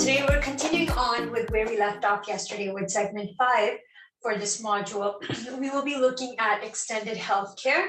Today we're continuing on with where we left off yesterday with segment 5 for this module. We will be looking at extended healthcare.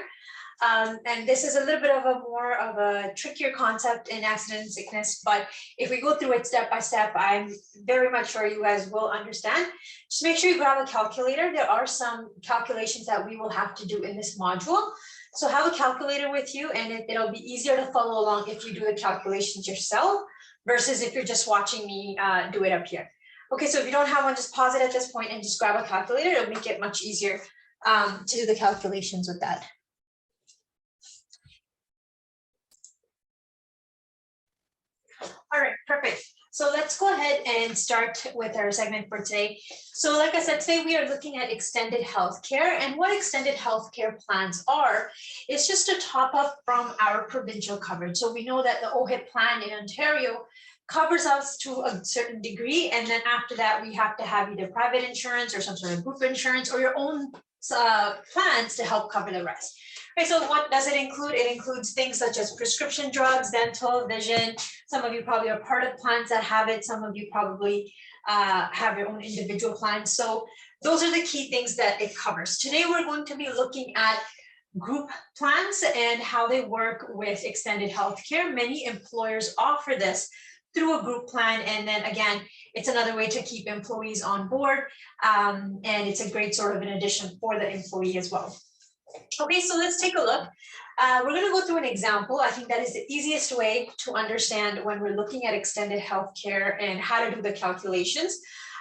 And this is a little bit of a more of a trickier concept in accident and sickness, but if we go through it step by step, I'm very much sure you guys will understand. Just make sure you grab a calculator. There are some calculations that we will have to do in this module. So have a calculator with you, and it'll be easier to follow along if you do the calculations yourself versus if you're just watching me do it up here. Okay, so if you don't have one, just pause it at this point and just grab a calculator. It'll make it much easier to do the calculations with that. All right, perfect. So let's go ahead and start with our segment for today. So like I said, today we are looking at extended healthcare, and what extended healthcare plans are, it's just a top up from our provincial coverage. So we know that the OHIP plan in Ontario covers us to a certain degree, and then after that we have to have either private insurance or some sort of group insurance or your own plans to help cover the rest. Right, so what does it include? It includes things such as prescription drugs, dental, vision. Some of you probably are part of plans that have it. Some of you probably have your own individual plans. So those are the key things that it covers. Today, we're going to be looking at group plans and how they work with extended healthcare. Many employers offer this through a group plan. And then again, it's another way to keep employees on board. And it's a great sort of an addition for the employee as well. Okay, so let's take a look. We're going to go through an example. I think that is the easiest way to understand when we're looking at extended healthcare and how to do the calculations.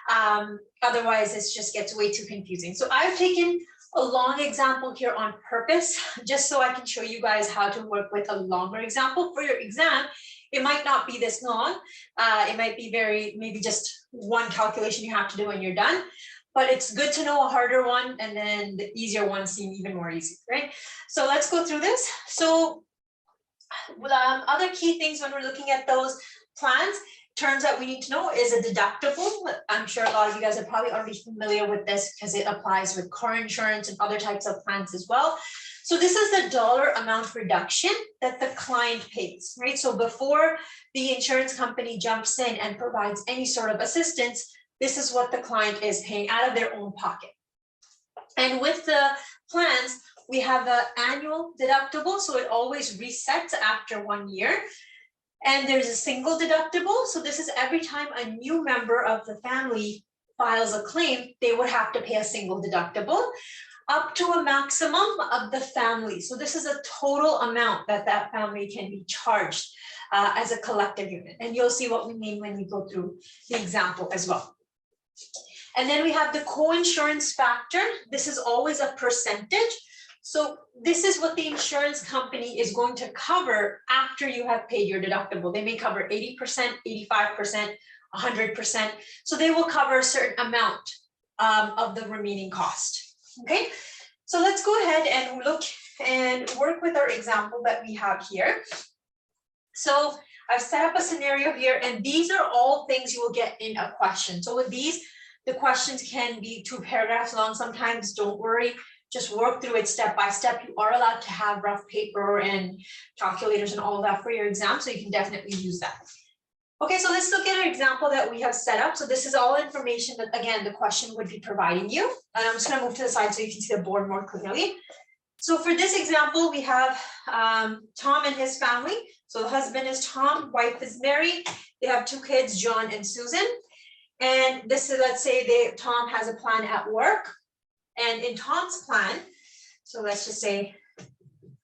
Otherwise, it just gets way too confusing. So I've taken a long example here on purpose, just so I can show you guys how to work with a longer example for your exam. It might not be this long. It might be maybe just one calculation you have to do and you're done. But it's good to know a harder one, and then the easier ones seem even more easy, right? So let's go through this. So other key things when we're looking at those plans, terms that we need to know is a deductible. I'm sure a lot of you guys are probably already familiar with this because it applies with car insurance and other types of plans as well. So this is the dollar amount reduction that the client pays, right? So before the insurance company jumps in and provides any sort of assistance, this is what the client is paying out of their own pocket. And with the plans, we have an annual deductible, so it always resets after 1 year. And there's a single deductible, so this is every time a new member of the family files a claim, they would have to pay a single deductible up to a maximum of the family. So this is a total amount that that family can be charged as a collective unit. And you'll see what we mean when we go through the example as well. And then we have the co-insurance factor. This is always a percentage. So this is what the insurance company is going to cover after you have paid your deductible. They may cover 80%, 85%, 100%. So they will cover a certain amount of the remaining cost. Okay, so let's go ahead and look and work with our example that we have here. So I've set up a scenario here, and these are all things you will get in a question. So with these, the questions can be 2 paragraphs long. Sometimes, don't worry, just work through it step by step. You are allowed to have rough paper and calculators and all of that for your exam, so you can definitely use that. Okay, so let's look at an example that we have set up. So this is all information that, again, the question would be providing you. And I'm just going to move to the side so you can see the board more clearly. So for this example, we have Tom and his family. So the husband is Tom, wife is Mary. They have 2 kids, John and Susan. And this is, let's say Tom has a plan at work. And in Tom's plan, so let's just say,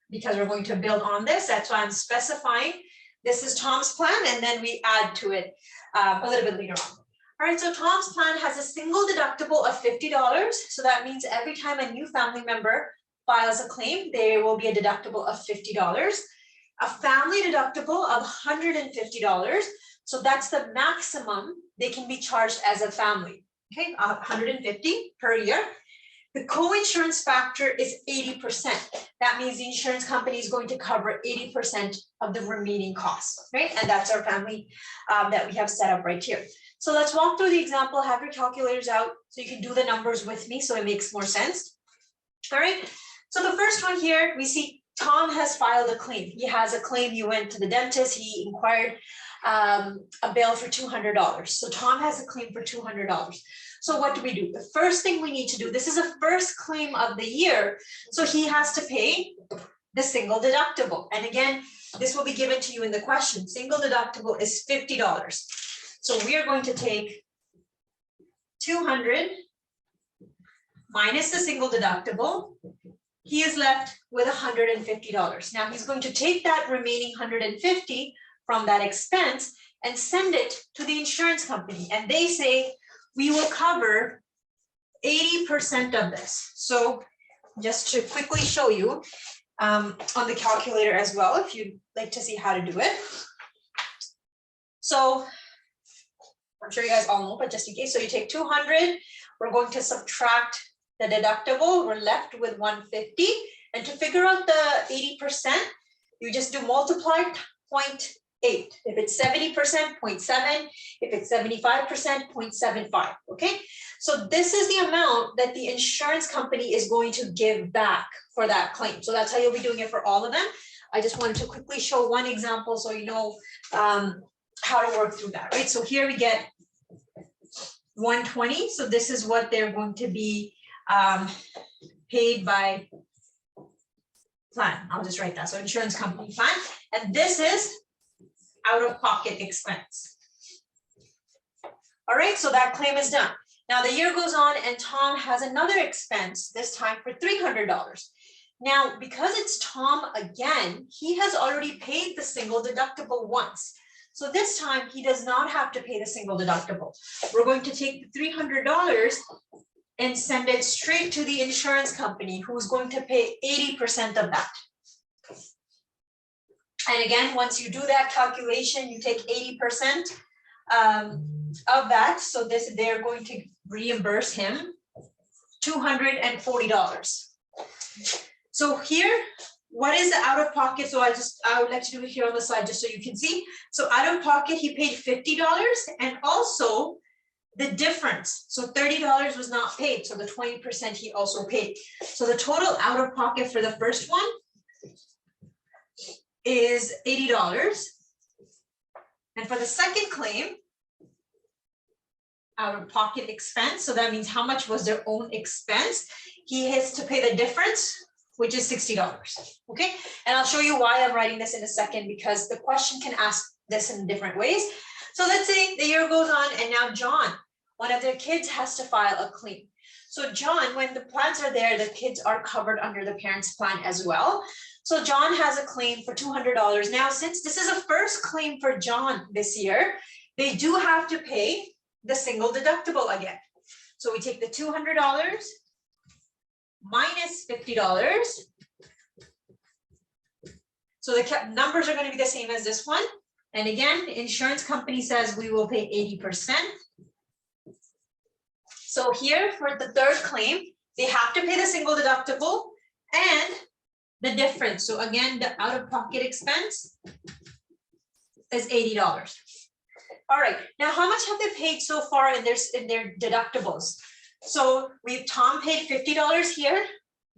because we're going to build on this, that's why I'm specifying this is Tom's plan, and then we add to it a little bit later on. All right, so Tom's plan has a single deductible of $50. So that means every time a new family member files a claim, there will be a deductible of $50. A family deductible of $150. So that's the maximum they can be charged as a family. Okay, $150 per year. The co-insurance factor is 80%. That means the insurance company is going to cover 80% of the remaining costs, right? And that's our family that we have set up right here. So let's walk through the example, have your calculators out so you can do the numbers with me so it makes more sense. All right, so the first one here, we see Tom has filed a claim. He has a claim. He went to the dentist. He inquired a bill for $200. So Tom has a claim for $200. So what do? The first thing we need to do, this is a first claim of the year, so he has to pay the single deductible. And again, this will be given to you in the question. Single deductible is $50. So we are going to take 200 minus the single deductible. He is left with $150. Now he's going to take that remaining $150 from that expense and send it to the insurance company. And they say, we will cover 80% of this. So just to quickly show you on the calculator as well, if you'd like to see how to do it. So I'm sure you guys all know, but just in case, so you take 200, we're going to subtract the deductible, we're left with 150. And to figure out the 80%, you just do multiply 0.8. If it's 70%, 0.7. If it's 75%, 0.75. Okay, so this is the amount that the insurance company is going to give back for that claim. So that's how you'll be doing it for all of them. I just wanted to quickly show one example so you know how to work through that, right? So here we get 120. So this is what they're going to be paid by plan. I'll just write that. So insurance company plan. And this is out-of-pocket expense. All right, so that claim is done. Now the year goes on and Tom has another expense, this time for $300. Now, because it's Tom again, he has already paid the single deductible once. So this time he does not have to pay the single deductible. We're going to take the $300 and send it straight to the insurance company, who's going to pay 80% of that. And again, once you do that calculation, you take 80% of that. So they're going to reimburse him $240. So here, what is the out of pocket? So I would like to do it here on the slide just so you can see. So out of pocket, he paid $50 and also the difference. So $30 was not paid. So the 20% he also paid. So the total out of pocket for the first one is $80. And for the second claim, out of pocket expense, so that means how much was their own expense, he has to pay the difference, which is $60. Okay, and I'll show you why I'm writing this in a second, because the question can ask this in different ways. So let's say the year goes on and now John, one of their kids, has to file a claim. So John, when the plans are there, the kids are covered under the parents' plan as well. So John has a claim for $200. Now, since this is a first claim for John this year, they do have to pay the single deductible again. So we take the $200 minus $50. So the numbers are going to be the same as this one. And again, the insurance company says we will pay 80%. So here for the third claim, they have to pay the single deductible and the difference. So again, the out-of-pocket expense is $80. All right, now how much have they paid so far in their deductibles? So Tom paid $50 here,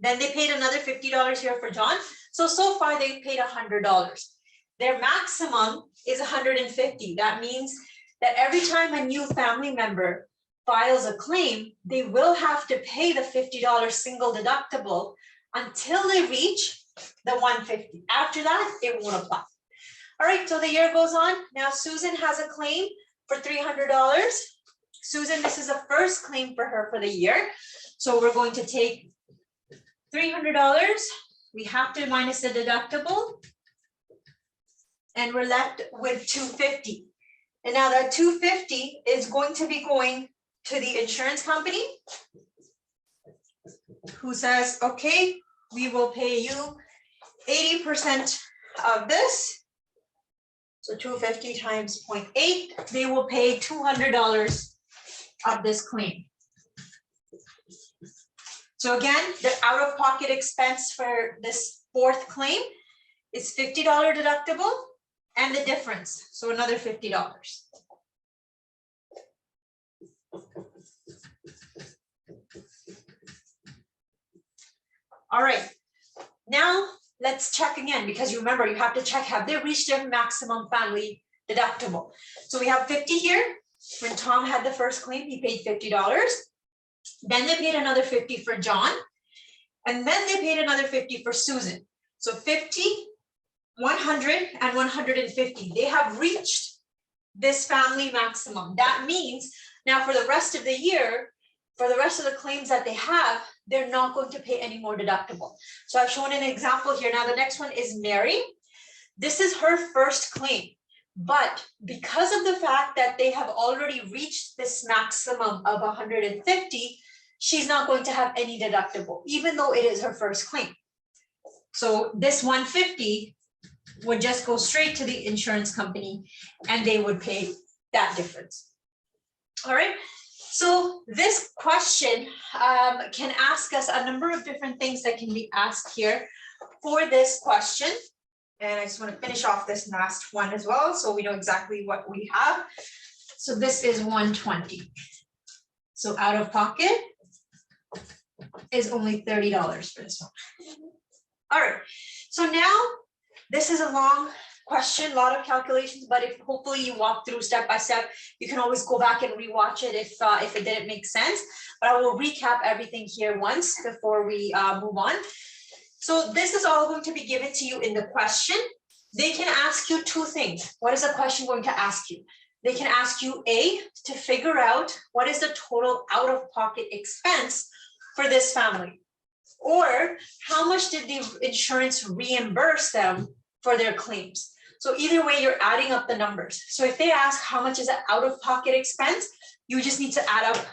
then they paid another $50 here for John. So far they paid $100. Their maximum is $150. That means that every time a new family member files a claim, they will have to pay the $50 single deductible until they reach the $150. After that, it won't apply. All right, so the year goes on. Now Susan has a claim for $300. Susan, this is the first claim for her for the year. So we're going to take $300. We have to minus the deductible. And we're left with $250. And now that $250 is going to be going to the insurance company, who says, okay, we will pay you 80% of this. So 250 times 0.8, they will pay $200 of this claim. So again, the out-of-pocket expense for this fourth claim is $50 deductible and the difference, so another $50. All right, now let's check again, because you remember you have to check, have they reached their maximum family deductible. So we have 50 here. When Tom had the first claim, he paid $50. Then they paid another 50 for John. And then they paid another 50 for Susan. So 50, 100, and 150. They have reached this family maximum. That means now for the rest of the year, for the rest of the claims that they have, they're not going to pay any more deductible. So I've shown an example here. Now the next one is Mary. This is her first claim. But because of the fact that they have already reached this maximum of 150, she's not going to have any deductible, even though it is her first claim. So this 150 would just go straight to the insurance company and they would pay that difference. All right. So this question can ask us a number of different things that can be asked here for this question. And I just want to finish off this last one as well, so we know exactly what we have. So this is 120. So out of pocket is only $30 for this one. All right. So now this is a long question, a lot of calculations, but if hopefully you walk through step by step, you can always go back and rewatch it if it didn't make sense. But I will recap everything here once before we move on. So this is all going to be given to you in the question. They can ask you two things. What is the question going to ask you? They can ask you A, to figure out what is the total out-of-pocket expense for this family, or how much did the insurance reimburse them for their claims. So either way, you're adding up the numbers. So if they ask how much is an out-of-pocket expense, you just need to add up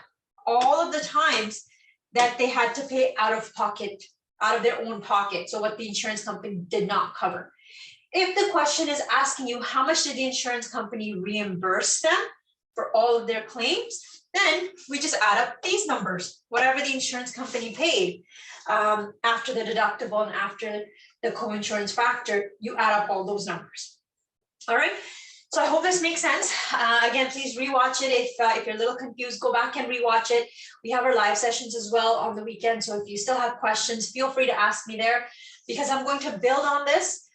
all of the times that they had to pay out of pocket, out of their own pocket, so what the insurance company did not cover. If the question is asking you how much did the insurance company reimburse them for all of their claims, then we just add up these numbers, whatever the insurance company paid after the deductible and after the co-insurance factor, you add up all those numbers. All right, so I hope this makes sense. Again, please rewatch it. If you're a little confused, go back and rewatch it. We have our live sessions as well on the weekend. So if you still have questions, feel free to ask me there, because I'm going to build on this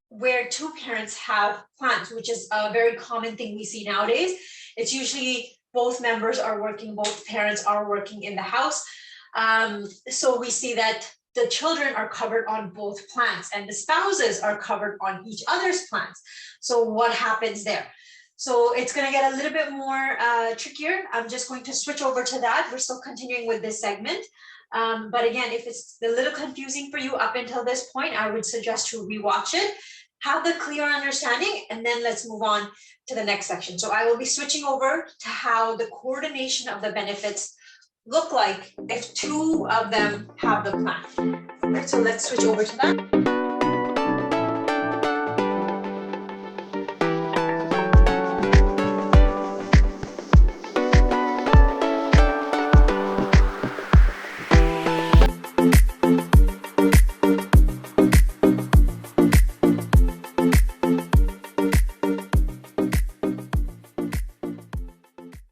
where two parents have plans, which is a very common thing we see nowadays. It's usually both members are working, both parents are working in the house. So we see that the children are covered on both plans and the spouses are covered on each other's plans. So what happens there? So it's going to get a little bit more trickier. I'm just going to switch over to that. We're still continuing with this segment. But again, if it's a little confusing for you up until this point, I would suggest to rewatch it, have the clear understanding, and then let's move on to the next section. So I will be switching over to how the coordination of the benefits look like if two of them have the plan. Right, so let's switch over to that.